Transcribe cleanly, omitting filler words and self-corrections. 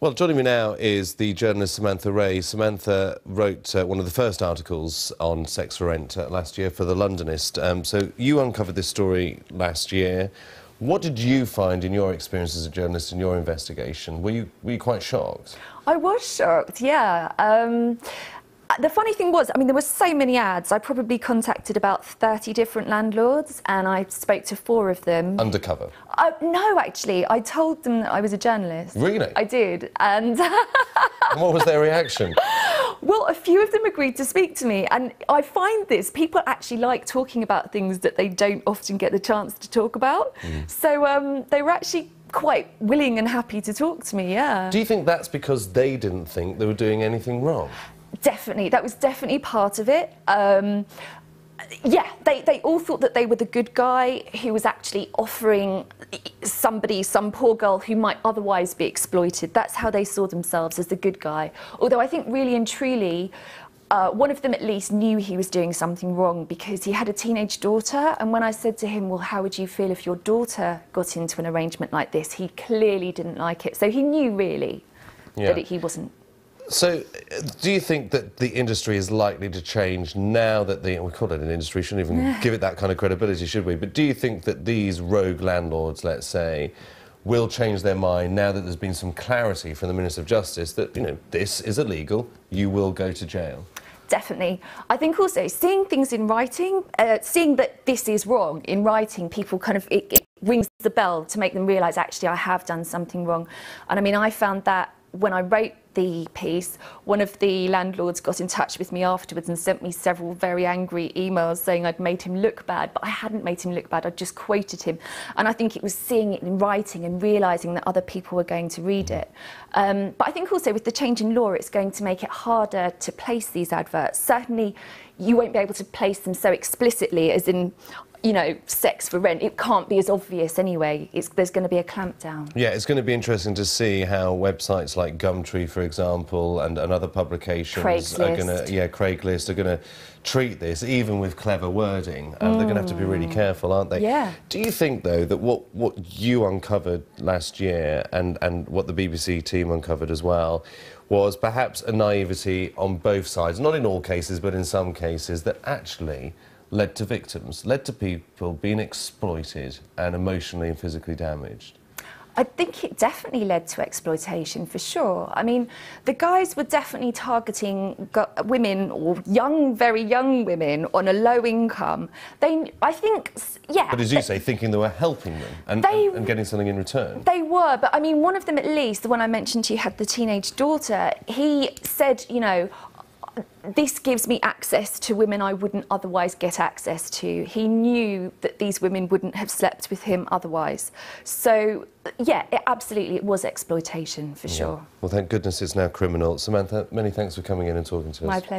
Well, joining me now is the journalist Samantha Rea. Samantha wrote one of the first articles on sex for rent last year for The Londonist. So you uncovered this story last year. What did you find in your experience as a journalist in your investigation? Were you quite shocked? I was shocked, yeah. The funny thing was, I mean, there were so many ads. I probably contacted about 30 different landlords and I spoke to 4 of them. Undercover? No, actually. I told them that I was a journalist. Really? I did. And And what was their reaction? well, a few of them agreed to speak to me. And I find this, people actually like talking about things that they don't often get the chance to talk about. So they were actually quite willing and happy to talk to me, yeah. Do you think that's because they didn't think they were doing anything wrong? Definitely, that was definitely part of it. Yeah, they all thought that they were the good guy who was actually offering somebody, some poor girl who might otherwise be exploited. That's how they saw themselves, as the good guy. Although I think really and truly, one of them at least knew he was doing something wrong because he had a teenage daughter. And when I said to him, well, how would you feel if your daughter got into an arrangement like this? He clearly didn't like it. So he knew really that he wasn't. So, do you think that the industry is likely to change now that we call it an industry, shouldn't even give it that kind of credibility, should we? But do you think that these rogue landlords, let's say, will change their mind now that there's been some clarity from the Minister of Justice that, you know, this is illegal, you will go to jail? Definitely. I think also seeing things in writing, seeing that this is wrong in writing, people kind of, it rings the bell to make them realise, actually, I have done something wrong. And I mean, I found that when I wrote the piece, one of the landlords got in touch with me afterwards and sent me several very angry emails saying I'd made him look bad, but I hadn't made him look bad, I'd just quoted him. And I think it was seeing it in writing and realising that other people were going to read it. But I think also with the change in law, it's going to make it harder to place these adverts. Certainly, you won't be able to place them so explicitly as in, you know, sex for rent. It can't be as obvious anyway. There's going to be a clampdown. Yeah, it's going to be interesting to see how websites like Gumtree, for example, and other publications Craigslist. Are going to, Craigslist are going to treat this, even with clever wording. They're going to have to be really careful, aren't they? Yeah. Do you think, though, that what you uncovered last year and what the BBC team uncovered as well was perhaps a naivety on both sides, not in all cases, but in some cases, that actually led to victims, led to people being exploited and emotionally and physically damaged? I think it definitely led to exploitation, for sure. I mean, the guys were definitely targeting women, or very young women, on a low income. I think, yeah. But as you say, thinking they were helping them and getting something in return. They were, but I mean, one of them at least, the one I mentioned to you, had the teenage daughter. He said, you know, this gives me access to women I wouldn't otherwise get access to. He knew that these women wouldn't have slept with him otherwise. So, yeah, it was exploitation, for sure. Well, thank goodness it's now criminal. Samantha, many thanks for coming in and talking to us. My pleasure.